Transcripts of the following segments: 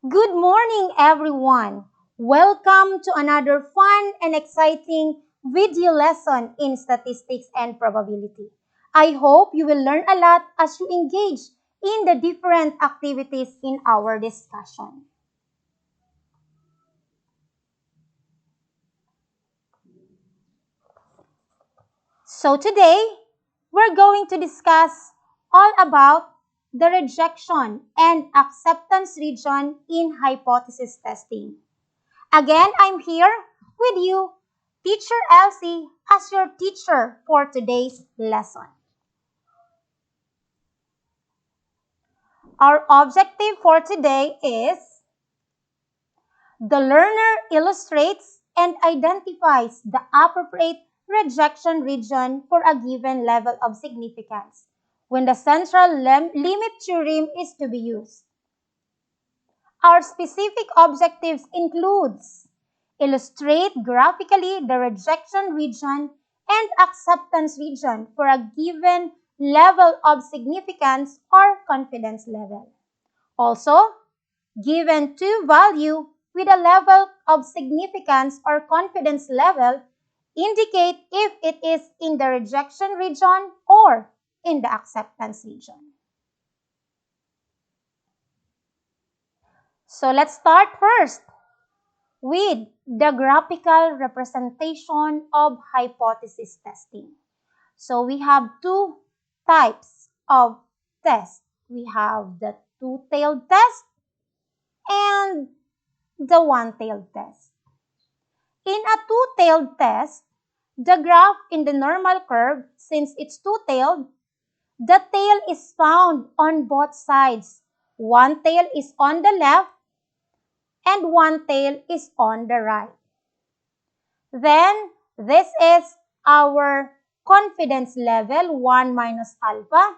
Good morning, everyone. Welcome to another fun and exciting video lesson in statistics and probability. I hope you will learn a lot as you engage in the different activities in our discussion. So today, we're going to discuss all about the rejection and acceptance region in hypothesis testing. Again, I'm here with you, Teacher Elsie, as your teacher for today's lesson. Our objective for today is the learner illustrates and identifies the appropriate rejection region for a given level of significance when the central limit theorem is to be used. Our specific objectives includes illustrate graphically the rejection region and acceptance region for a given level of significance or confidence level. Also, given two value with a level of significance or confidence level, indicate if it is in the rejection region or in the acceptance region. So let's start first with the graphical representation of hypothesis testing. So we have two types of tests. We have the two-tailed test and the one-tailed test. In a two-tailed test, the graph in the normal curve, since it's two-tailed, the tail is found on both sides. One tail is on the left and one tail is on the right. Then, this is our confidence level, 1 minus alpha,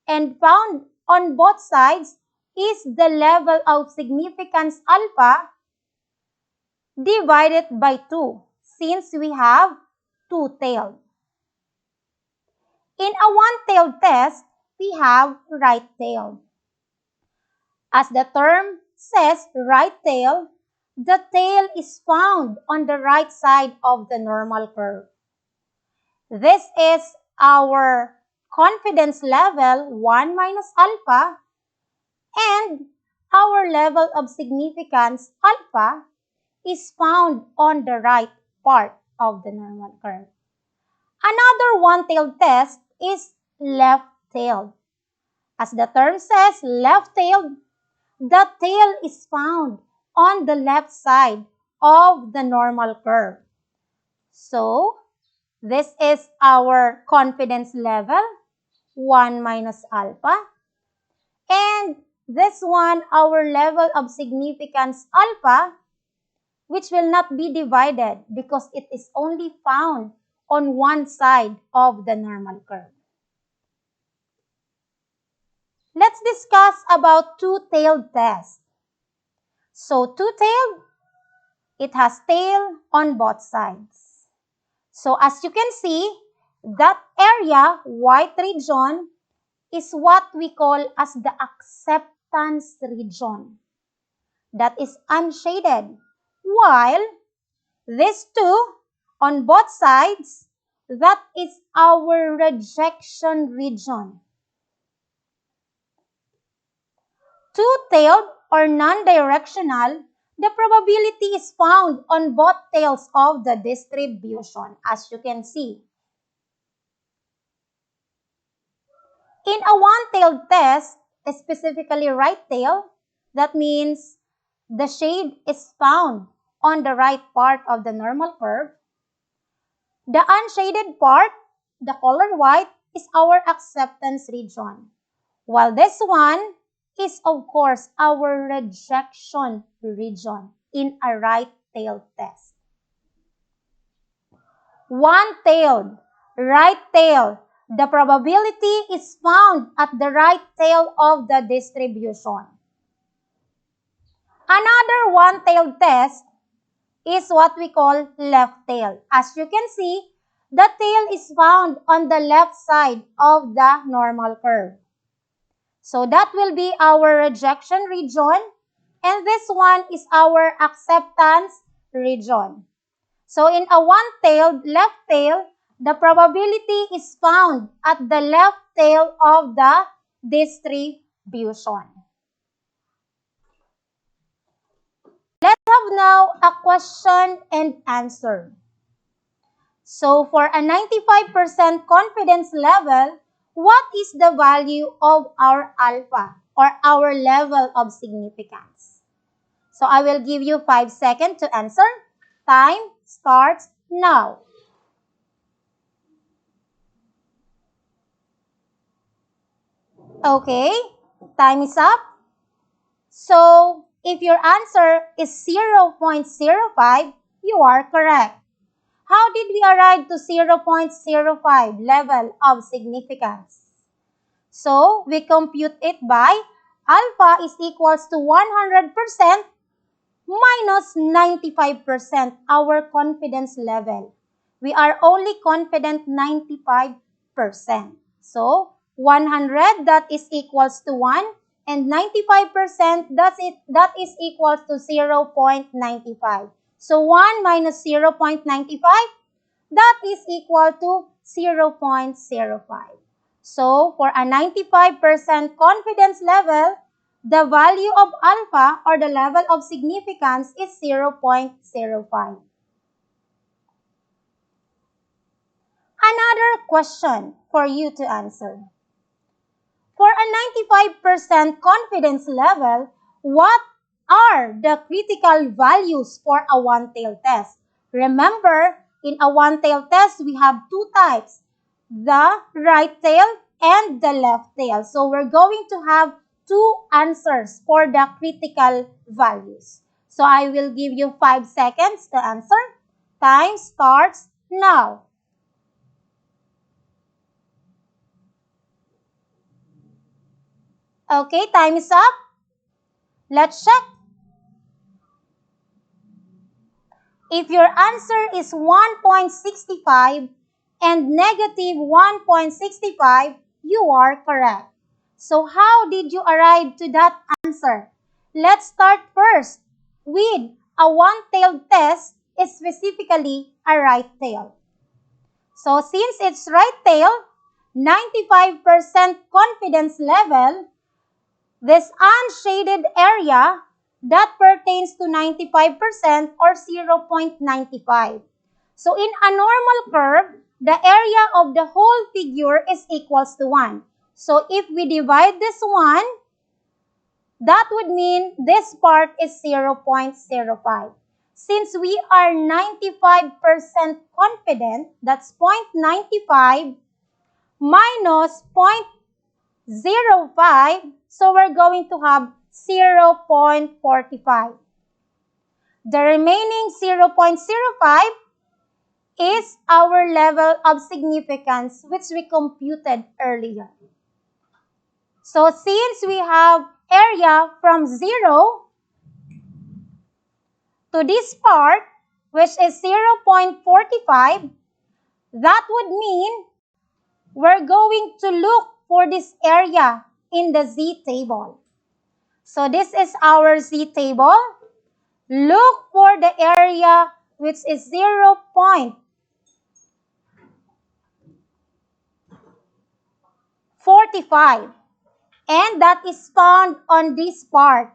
and found on both sides is the level of significance alpha divided by 2, since we have two-tailed. In a one-tailed test, we have right-tailed. As the term says right tail, the tail is found on the right side of the normal curve. This is our confidence level, 1 minus alpha, and our level of significance, alpha, is found on the right part of the normal curve. Another one-tailed test is left-tailed. As the term says, left-tailed, the tail is found on the left side of the normal curve. So, this is our confidence level, 1 minus alpha. And this one, our level of significance alpha, which will not be divided because it is only found on one side of the normal curve. Let's discuss about two-tailed test. So, two-tailed, it has tail on both sides. So, as you can see, that area, white region, is what we call as the acceptance region. That is unshaded. While these two, on both sides, that is our rejection region. Two-tailed or non-directional, the probability is found on both tails of the distribution, as you can see. In a one-tailed test, specifically right tail, that means the shade is found on the right part of the normal curve. The unshaded part, the color white, is our acceptance region. While this one is, of course, our rejection region in a right-tailed test. One-tailed, right tail, the probability is found at the right tail of the distribution. Another one-tailed test is what we call left tail. As you can see, the tail is found on the left side of the normal curve. So that will be our rejection region, And this one is our acceptance region. So in a one-tailed left tail, the probability is found at the left tail of the distribution. Let's have now a question and answer. So for a 95% confidence level, what is the value of our alpha or our level of significance? So I will give you 5 seconds to answer. Time starts now. Okay, time is up. So if your answer is 0.05, you are correct. How did we arrive to 0.05 level of significance? So we compute it by alpha is equals to 100% minus 95% our confidence level. We are only confident 95%. So 100 that is equals to 1 and 95% that is equals to 0.95. So 1 minus 0.95 that is equal to 0.05. So for a 95% confidence level, the value of alpha or the level of significance is 0.05. Another question for you to answer. For a 95% confidence level, what are the critical values for a one-tailed test? Remember, in a one-tailed test, we have two types, the right tail and the left tail. So we're going to have two answers for the critical values. So I will give you 5 seconds to answer. Time starts now. Okay, time is up. Let's check. If your answer is 1.65 and negative 1.65, you are correct. So how did you arrive to that answer? Let's start first with a one-tailed test, specifically a right tail. So since it's right tail, 95% confidence level, this unshaded area that pertains to 95% or 0.95. So in a normal curve, the area of the whole figure is equals to 1. So if we divide this one, that would mean this part is 0.05. Since we are 95% confident, that's 0.95 minus 0.05, so we're going to have 0.45. The remaining 0.05 is our level of significance, which we computed earlier. So since we have area from 0 to this part, which is 0.45, that would mean we're going to look for this area in the Z table. So this is our Z table. Look for the area which is 0.45, and that is found on this part,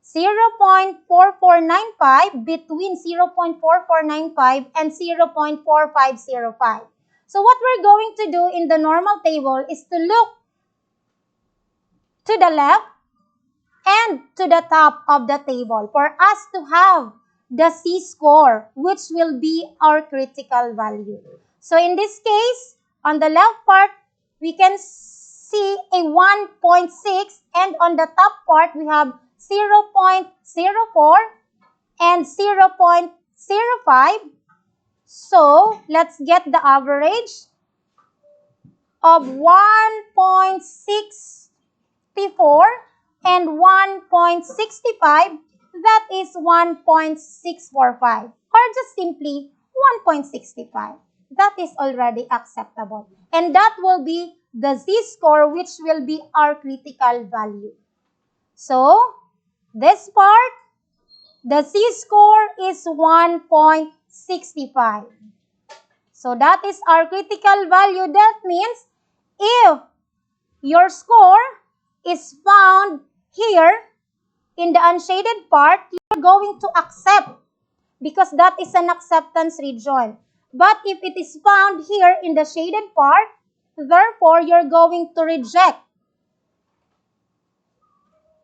0.4495, between 0.4495 and 0.4505. So what we're going to do in the normal table is to look to the left and to the top of the table for us to have the C-score, which will be our critical value. So in this case, on the left part, we can see a 1.6, and on the top part, we have 0.04 and 0.05. So let's get the average of 1.64 and 1.65, that is 1.645, or just simply 1.65. That is already acceptable. And that will be the Z-score, which will be our critical value. So, This part, the Z-score is 1.65. So that is our critical value. That means if your score is found here in the unshaded part, you're going to accept because that is an acceptance region. But if it is found here in the shaded part, therefore you're going to reject.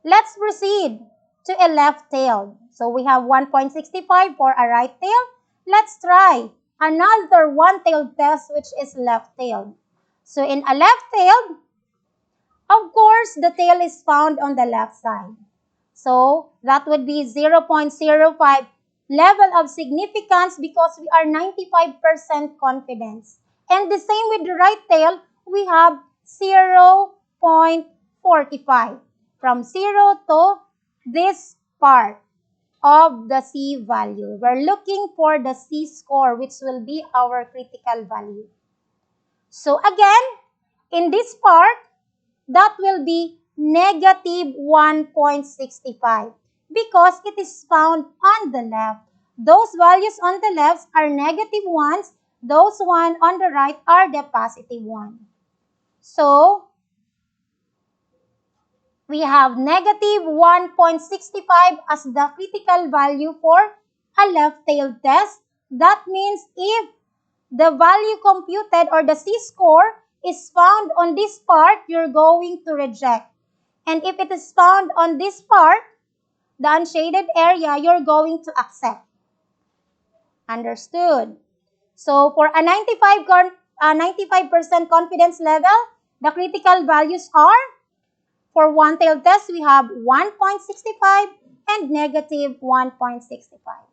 Let's proceed to a left-tailed. So we have 1.65 for a right-tailed. Let's try another one-tailed test which is left-tailed. So in a left-tailed, of course, the tail is found on the left side. So that would be 0.05 level of significance because we are 95% confidence. And the same with the right tail, we have 0.45 from 0 to this part of the C value. We're looking for the C score, which will be our critical value. So again, in this part, that will be negative 1.65 because it is found on the left. Those values on the left are negative ones. Those ones on the right are the positive one. So, we have negative 1.65 as the critical value for a left-tailed test. That means if the value computed or the C-score is found on this part, you're going to reject. And if it is found on this part, the unshaded area, you're going to accept. Understood? So for a 95% confidence level, the critical values are, for one-tailed test, we have 1.65 and negative 1.65.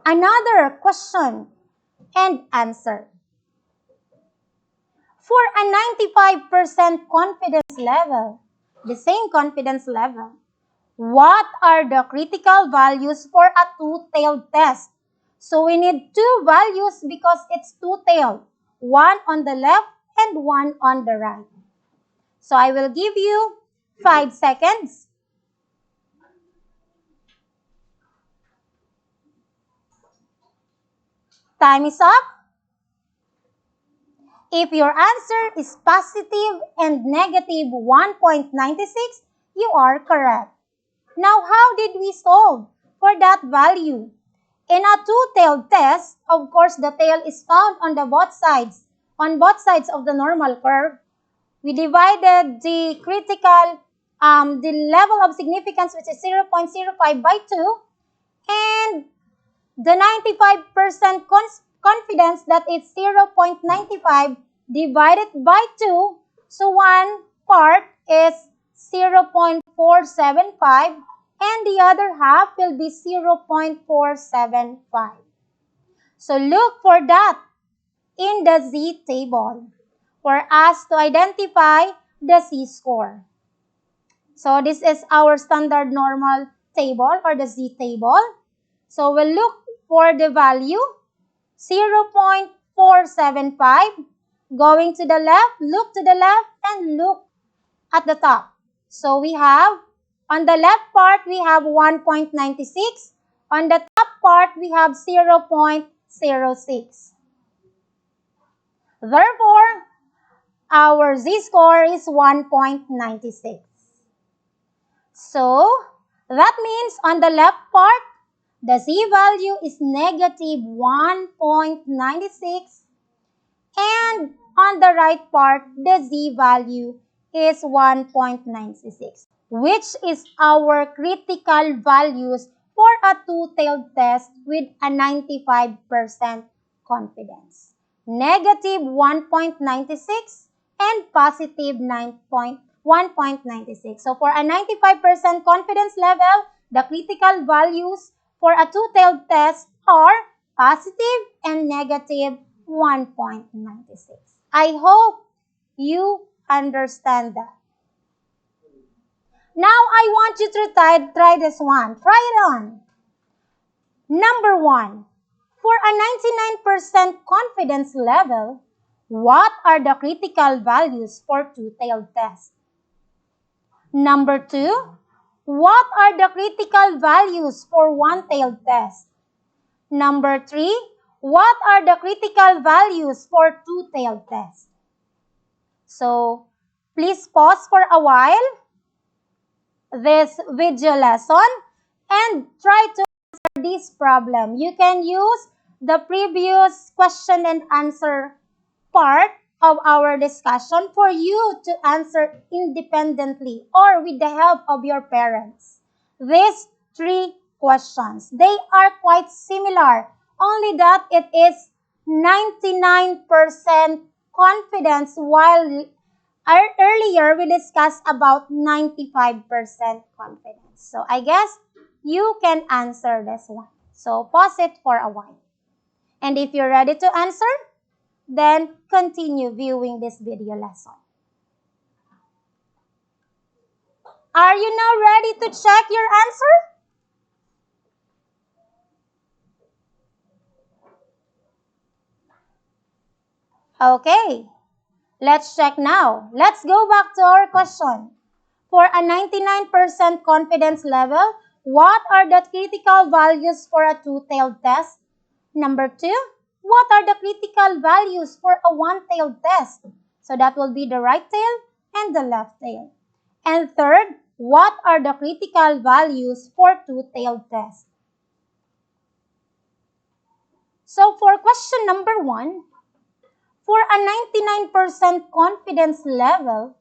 Another question and answer. For a 95% confidence level, the same confidence level, what are the critical values for a two-tailed test? So we need two values because it's two-tailed, one on the left and one on the right. So I will give you 5 seconds. Time is up. If your answer is positive and negative 1.96, you are correct. Now, how did we solve for that value? In a two-tailed test, of course, the tail is found on both sides of the normal curve. We divided the critical, the level of significance, which is 0.05 by 2, and the 95% confidence, that is 0.95 divided by 2. So one part is 0.475 and the other half will be 0.475. So look for that in the Z table for us to identify the Z score. So this is our standard normal table or the Z table. So we'll look for the value 0.475. Going to the left, look to the left and look at the top. So we have, on the left part, we have 1.96. On the top part, we have 0.06. Therefore, our Z-score is 1.96. So, that means on the left part, the Z value is negative 1.96 and on the right part, the Z value is 1.96, which is our critical values for a two-tailed test with a 95% confidence. Negative 1.96 and positive 1.96. So for a 95% confidence level, the critical values for a two-tailed test are positive and negative 1.96. I hope you understand that. Now I want you to try this one. Try it on. Number 1. For a 99% confidence level, what are the critical values for two-tailed test? Number 2. what are the critical values for one-tailed test? Number 3, what are the critical values for two-tailed test? So, please pause for a while this video lesson and try to answer this problem. You can use the previous question and answer part of our discussion for you to answer independently or with the help of your parents. These 3 questions, they are quite similar, only that it is 99% confidence, while earlier we discussed about 95% confidence. So I guess you can answer this one. So pause it for a while. And if you're ready to answer, then continue viewing this video lesson. Are you now ready to check your answer? Okay, let's check now. Let's go back to our question. For a 99% confidence level, what are the critical values for a two-tailed test? Number 2, what are the critical values for a one-tailed test? So that will be the right tail and the left tail. And third, what are the critical values for two-tailed test? So for question number 1, for a 99% confidence level,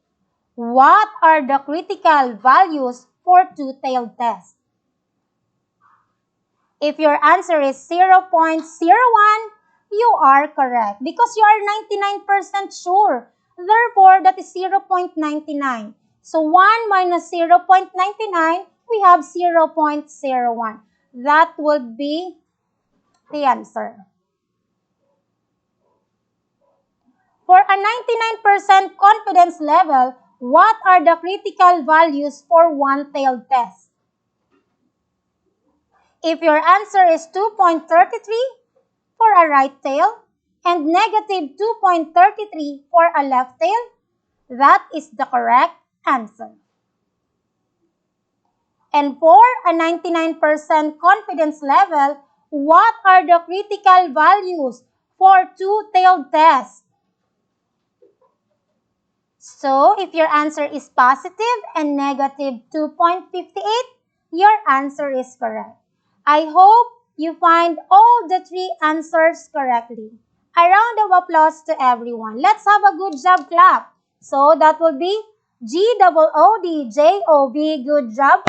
what are the critical values for two-tailed test? If your answer is 0.01, you are correct because you are 99% sure. Therefore, that is 0.99. So 1 minus 0.99, we have 0.01. That would be the answer. For a 99% confidence level, what are the critical values for one-tailed test? If your answer is 2.33 for a right tail and negative 2.33 for a left tail, that is the correct answer. And for a 99% confidence level, what are the critical values for two-tailed test? So, if your answer is positive and negative 2.58, your answer is correct. I hope you find all the 3 answers correctly. A round of applause to everyone. Let's have a good job clap. So, that will be GOODJOB. Good job.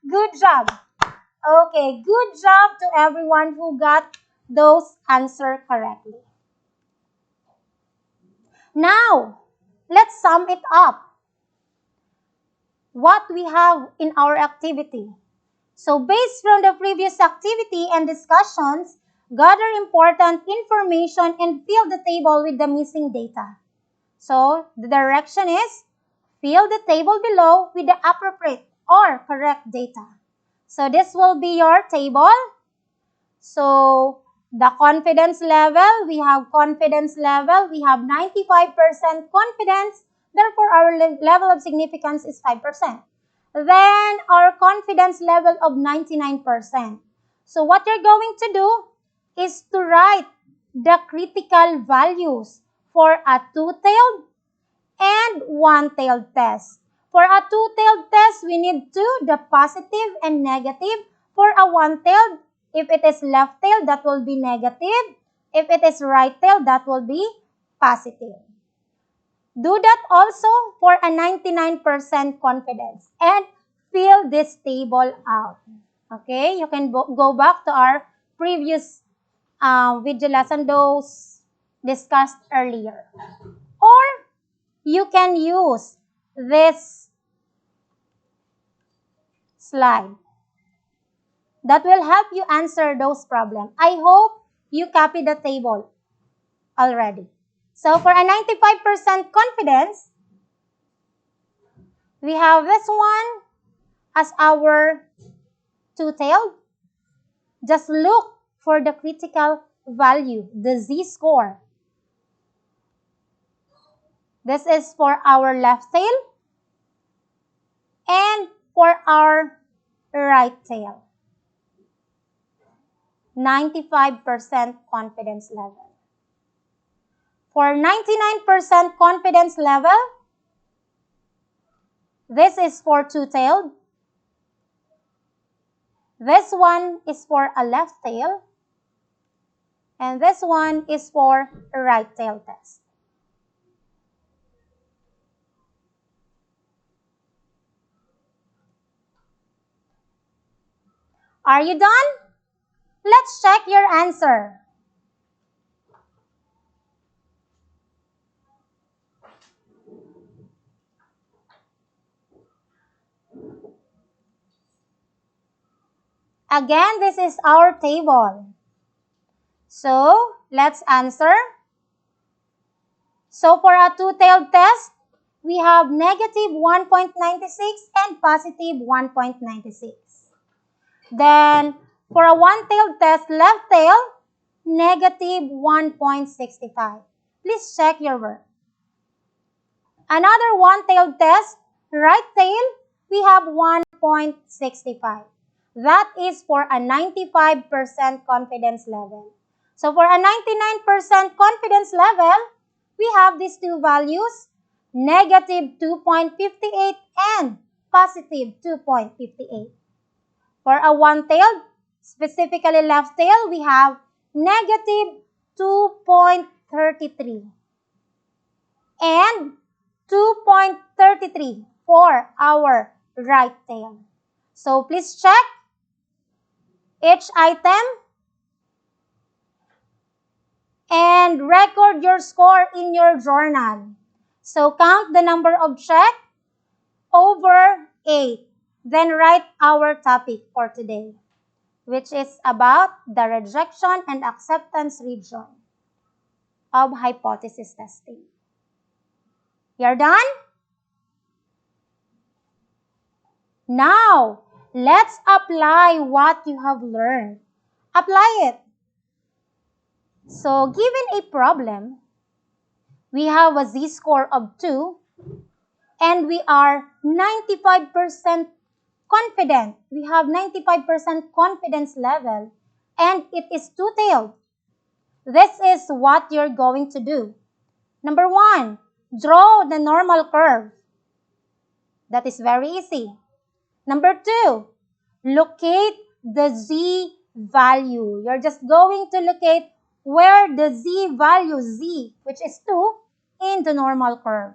Good job. Okay, good job to everyone who got those answers correctly. Now, let's sum it up. What we have in our activity. So based from the previous activity and discussions, gather important information and fill the table with the missing data. So the direction is fill the table below with the appropriate or correct data. So this will be your table. So the confidence level, we have confidence level, we have 95% confidence. Therefore, our level of significance is 5%. Then, our confidence level of 99%. So, what you're going to do is to write the critical values for a two-tailed and one-tailed test. For a two-tailed test, we need the positive and negative. For a one-tailed, if it is left tail, that will be negative. If it is right tail, that will be positive. Do that also for a 99% confidence and fill this table out. Okay, you can go back to our previous video lesson, those discussed earlier. Or you can use this slide that will help you answer those problems. I hope you copy the table already. So for a 95% confidence, we have this one as our two-tailed. Just look for the critical value, the z-score. This is for our left tail. And for our right tail. 95% confidence level. For 99% confidence level, this is for two-tailed. This one is for a left tail. And this one is for a right tail test. Are you done? Let's check your answer. Again, this is our table. So, let's answer. So, for a two-tailed test, we have negative 1.96 and positive 1.96. Then, for a one-tailed test, left tail, negative 1.65. Please check your work. Another one-tailed test, right tail, we have 1.65. That is for a 95% confidence level. So for a 99% confidence level, we have these two values, negative 2.58 and positive 2.58. For a one-tailed, specifically left tail, we have negative 2.33 and 2.33 for our right tail. So please check each item and record your score in your journal. So count the number of check over 8. Then write our topic for today, which is about the rejection and acceptance region of hypothesis testing. You're done? Now, let's apply what you have learned. Apply it. So, given a problem, we have a z-score of 2 and we are 95% confident. We have 95% confidence level and it is two-tailed. This is what you're going to do. Number 1, draw the normal curve. That is very easy. Number 2, locate the z value. You're just going to locate where the z value, z, which is 2, in the normal curve.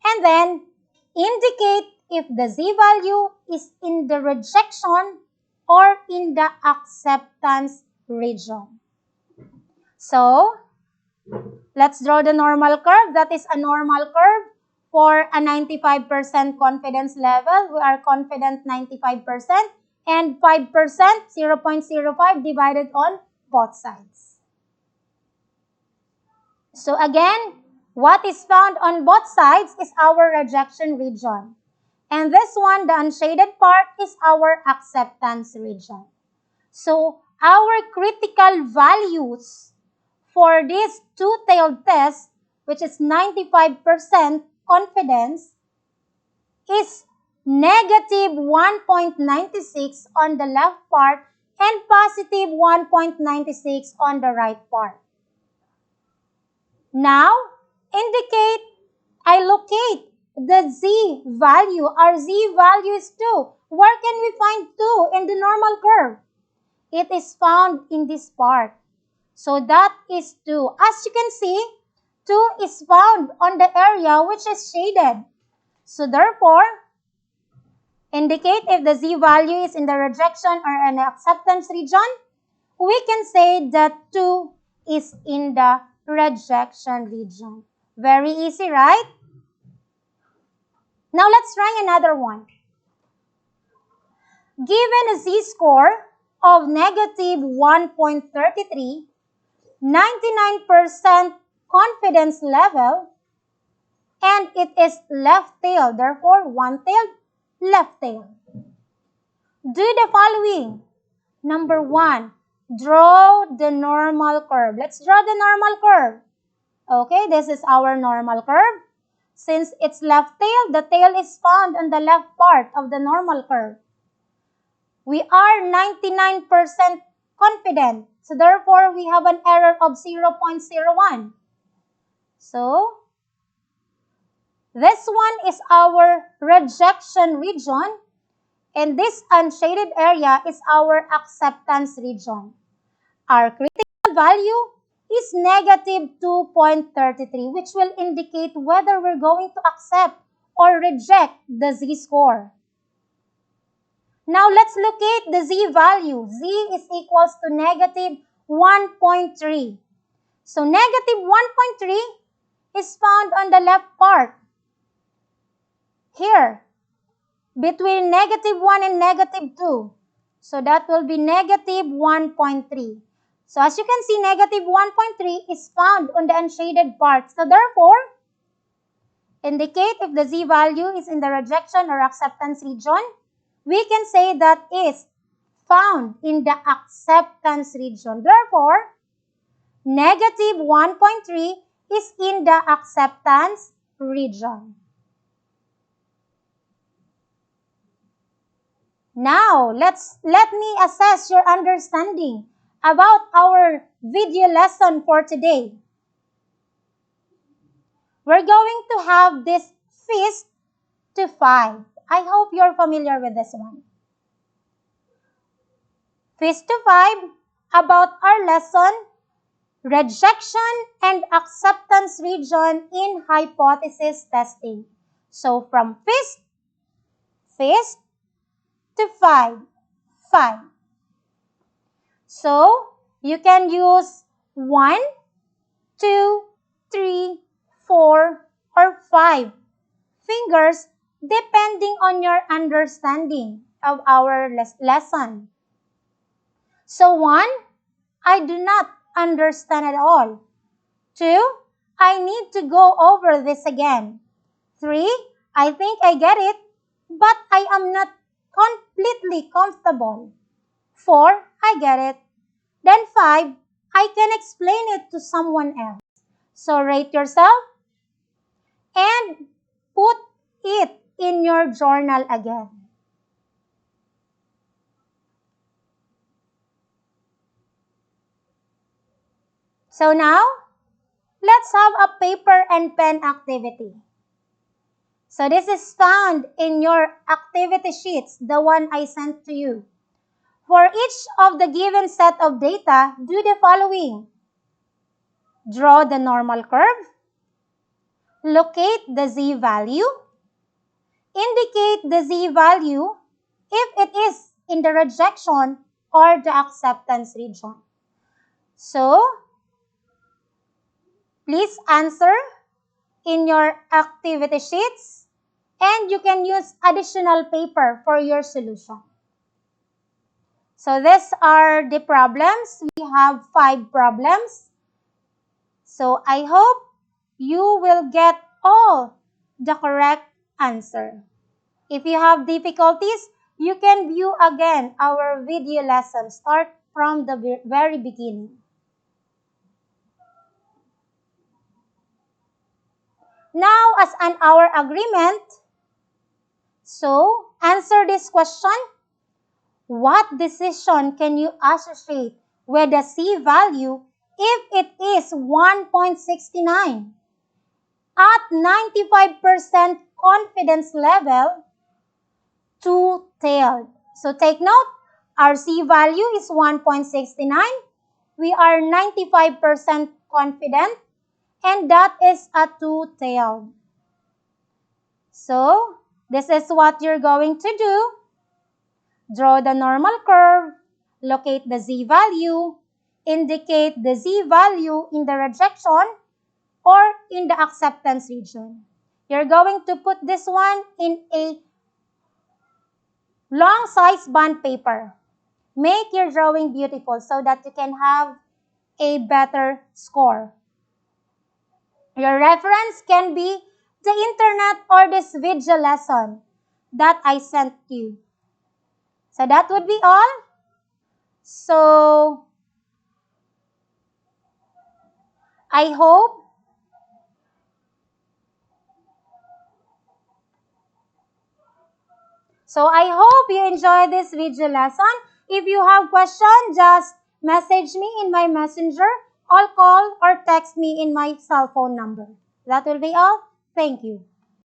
And then, indicate if the z value is in the rejection or in the acceptance region. So, let's draw the normal curve. That is a normal curve for a 95% confidence level. We are confident 95% and 5%, 0.05 divided on both sides. So again, what is found on both sides is our rejection region. And this one, the unshaded part, is our acceptance region. So our critical values for this two-tailed test, which is 95% confidence, is negative 1.96 on the left part and positive 1.96 on the right part. Now, I locate the z value. Our z value is 2. Where can we find 2 in the normal curve? It is found in this part. So that is 2. As you can see, 2 is found on the area which is shaded. So therefore, indicate if the z value is in the rejection or in the acceptance region. We can say that 2 is in the rejection region. Very easy, right? Now let's try another one. Given a z-score of negative 1.33, 99% confidence level, and it is left tail, therefore one-tailed, left tail. Do the following. Number 1, draw the normal curve. Let's draw the normal curve. Okay, this is our normal curve. Since it's left tail, the tail is found on the left part of the normal curve. We are 99% confident. So therefore, we have an error of 0.01. So, this one is our rejection region, and this unshaded area is our acceptance region. Our critical value is negative 2.33, which will indicate whether we're going to accept or reject the z-score. Now, let's locate the z-value. Z is equals to negative 1.3. So, negative 1.3 is found on the left part. Here, between negative 1 and negative 2. So, that will be negative 1.3. So, as you can see, negative 1.3 is found on the unshaded part. So, therefore, indicate if the z-value is in the rejection or acceptance region. We can say that is found in the acceptance region. Therefore, negative 1.3 is in the acceptance region. Now, let me assess your understanding about our video lesson for today. We're going to have this feast to 5. I hope you're familiar with this one. Feast to 5 about our lesson, rejection and acceptance region in hypothesis testing. So, from feast to 5. So, you can use 1, 2, 3, 4, or 5 fingers depending on your understanding of our lesson. So 1, I do not understand at all. 2, I need to go over this again. 3, I think I get it, but I am not completely comfortable. 4, I get it. Then 5, I can explain it to someone else. So rate yourself and put it in your journal again. So now, let's have a paper and pen activity. So this is found in your activity sheets, the one I sent to you. For each of the given set of data, do the following. Draw the normal curve. Locate the z-value. Indicate the z-value if it is in the rejection or the acceptance region. So, please answer in your activity sheets, and you can use additional paper for your solution. So these are the problems. We have 5 problems. So I hope you will get all the correct answer. If you have difficulties, you can view again our video lesson. Start from the very beginning. Now, as an our agreement, so answer this question. What decision can you associate with the C-value if it is 1.69? At 95% confidence level, two-tailed. So take note, our C-value is 1.69. We are 95% confident, and that is a two-tailed. So, this is what you're going to do. Draw the normal curve, locate the z-value, indicate the z-value in the rejection or in the acceptance region. You're going to put this one in a long size bond paper. Make your drawing beautiful so that you can have a better score. Your reference can be the internet or this video lesson that I sent you. So that would be all. So I hope So I hope you enjoyed this video lesson. If you have questions, just message me in my messenger or call or text me in my cell phone number. That will be all. Thank you.